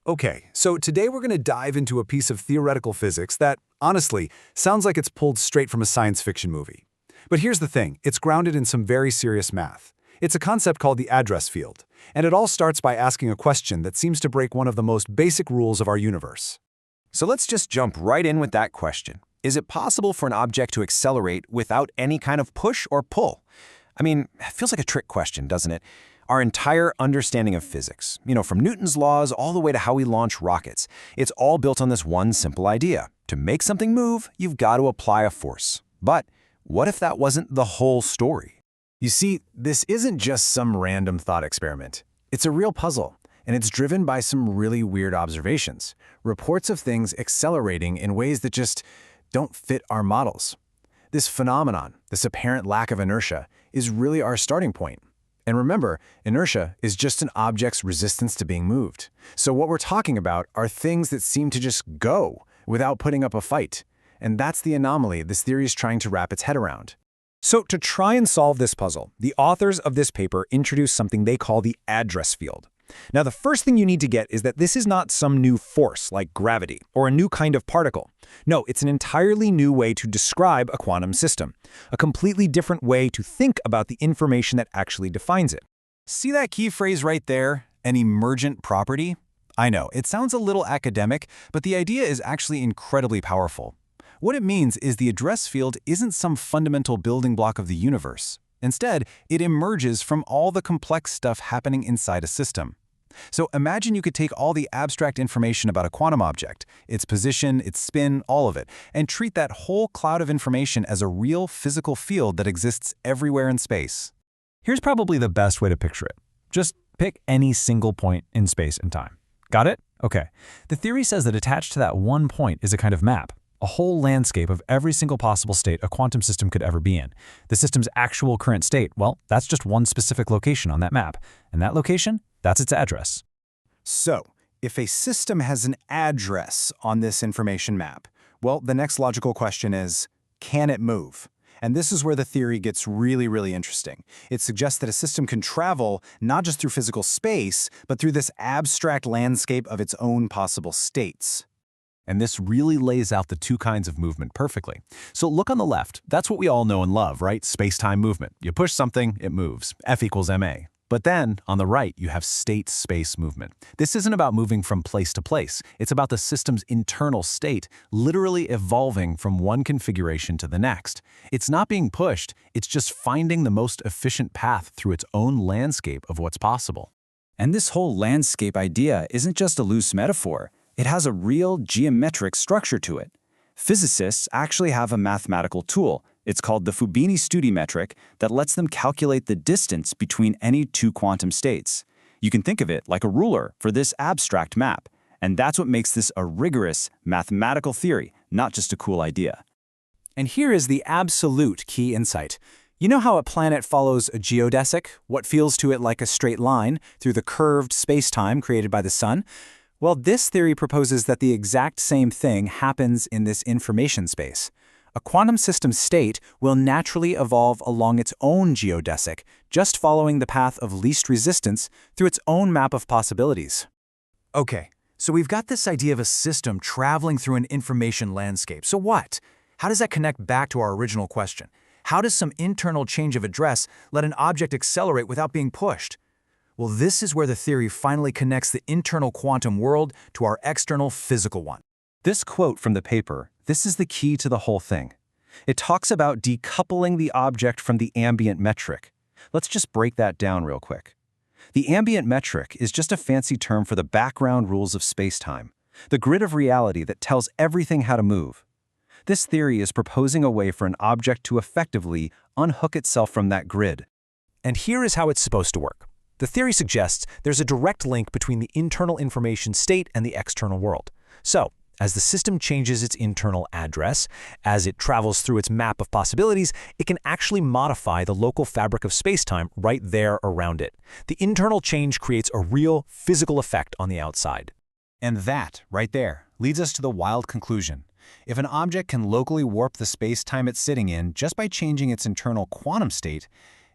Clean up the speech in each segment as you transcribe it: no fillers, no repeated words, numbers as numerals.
Okay, so today we're going to dive into a piece of theoretical physics that, honestly, sounds like it's pulled straight from a science fiction movie. But here's the thing, it's grounded in some very serious math. It's a concept called the address field, and it all starts by asking a question that seems to break one of the most basic rules of our universe. So let's just jump right in with that question. Is it possible for an object to accelerate without any kind of push or pull? I mean, it feels like a trick question, doesn't it? Our entire understanding of physics, from Newton's laws all the way to how we launch rockets, it's all built on this one simple idea. To make something move, you've got to apply a force. But what if that wasn't the whole story? You see, this isn't just some random thought experiment. It's a real puzzle, and it's driven by some really weird observations, reports of things accelerating in ways that just don't fit our models. This phenomenon, this apparent lack of inertia, is really our starting point. And remember, inertia is just an object's resistance to being moved. So what we're talking about are things that seem to just go without putting up a fight. And that's the anomaly this theory is trying to wrap its head around. So to try and solve this puzzle, the authors of this paper introduce something they call the address field. Now, the first thing you need to get is that this is not some new force like gravity or a new kind of particle. No, it's an entirely new way to describe a quantum system, a completely different way to think about the information that actually defines it. See that key phrase right there, an emergent property? I know, it sounds a little academic, but the idea is actually incredibly powerful. What it means is the address field isn't some fundamental building block of the universe. Instead, it emerges from all the complex stuff happening inside a system. So imagine you could take all the abstract information about a quantum object, its position, its spin, all of it, and treat that whole cloud of information as a real physical field that exists everywhere in space. Here's probably the best way to picture it. Just pick any single point in space and time. Got it? Okay. The theory says that attached to that one point is a kind of map, a whole landscape of every single possible state a quantum system could ever be in. The system's actual current state, well, that's just one specific location on that map. And that location, that's its address. So, if a system has an address on this information map, well, the next logical question is, can it move? And this is where the theory gets really interesting. It suggests that a system can travel not just through physical space, but through this abstract landscape of its own possible states. And this really lays out the two kinds of movement perfectly. So look on the left. That's what we all know and love, right? Space-time movement. You push something, it moves. F equals ma. But then, on the right, you have state-space movement. This isn't about moving from place to place. It's about the system's internal state, literally evolving from one configuration to the next. It's not being pushed, it's just finding the most efficient path through its own landscape of what's possible. And this whole landscape idea isn't just a loose metaphor. It has a real geometric structure to it. Physicists actually have a mathematical tool. It's called the Fubini-Study metric that lets them calculate the distance between any two quantum states. You can think of it like a ruler for this abstract map. And that's what makes this a rigorous mathematical theory, not just a cool idea. And here is the absolute key insight. You know how a planet follows a geodesic, what feels to it like a straight line, through the curved space-time created by the sun? Well, this theory proposes that the exact same thing happens in this information space. A quantum system's state will naturally evolve along its own geodesic, just following the path of least resistance through its own map of possibilities. Okay, so we've got this idea of a system traveling through an information landscape. So what? How does that connect back to our original question? How does some internal change of address let an object accelerate without being pushed? Well, this is where the theory finally connects the internal quantum world to our external physical one. This quote from the paper, this is the key to the whole thing. It talks about decoupling the object from the ambient metric. Let's just break that down real quick. The ambient metric is just a fancy term for the background rules of space-time, the grid of reality that tells everything how to move. This theory is proposing a way for an object to effectively unhook itself from that grid. And here is how it's supposed to work. The theory suggests there's a direct link between the internal information state and the external world. So, as the system changes its internal address, as it travels through its map of possibilities, it can actually modify the local fabric of spacetime right there around it. The internal change creates a real physical effect on the outside. And that, right there, leads us to the wild conclusion. If an object can locally warp the space-time it's sitting in just by changing its internal quantum state,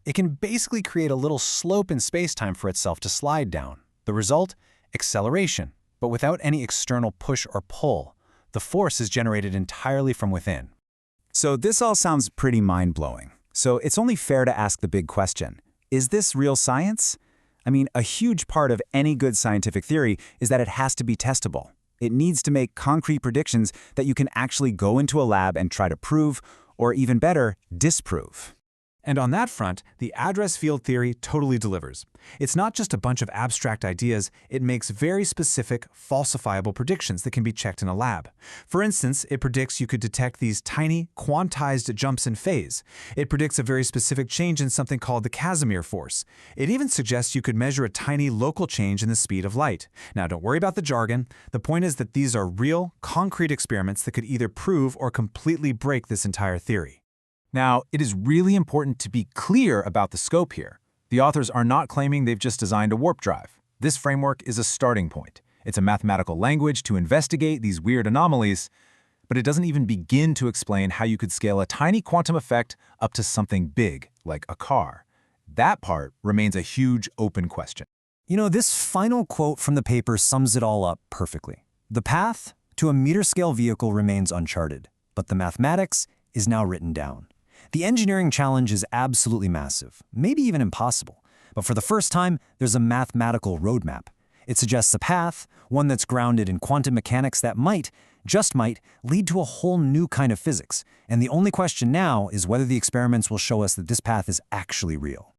it can basically create a little slope in space-time for itself to slide down. The result? Acceleration. but without any external push or pull. The force is generated entirely from within. So this all sounds pretty mind-blowing. So it's only fair to ask the big question. Is this real science? I mean, a huge part of any good scientific theory is that it has to be testable. It needs to make concrete predictions that you can actually go into a lab and try to prove, or even better, disprove. And on that front, the address field theory totally delivers. It's not just a bunch of abstract ideas, it makes very specific, falsifiable predictions that can be checked in a lab. For instance, it predicts you could detect these tiny, quantized jumps in phase. It predicts a very specific change in something called the Casimir force. It even suggests you could measure a tiny local change in the speed of light. Now, don't worry about the jargon. The point is that these are real, concrete experiments that could either prove or completely break this entire theory. Now, it is really important to be clear about the scope here. The authors are not claiming they've just designed a warp drive. This framework is a starting point. It's a mathematical language to investigate these weird anomalies, but it doesn't even begin to explain how you could scale a tiny quantum effect up to something big, like a car. That part remains a huge open question. You know, this final quote from the paper sums it all up perfectly. The path to a meter-scale vehicle remains uncharted, but the mathematics is now written down. The engineering challenge is absolutely massive, maybe even impossible. But for the first time, there's a mathematical roadmap. It suggests a path, one that's grounded in quantum mechanics that might, just might, lead to a whole new kind of physics. And the only question now is whether the experiments will show us that this path is actually real.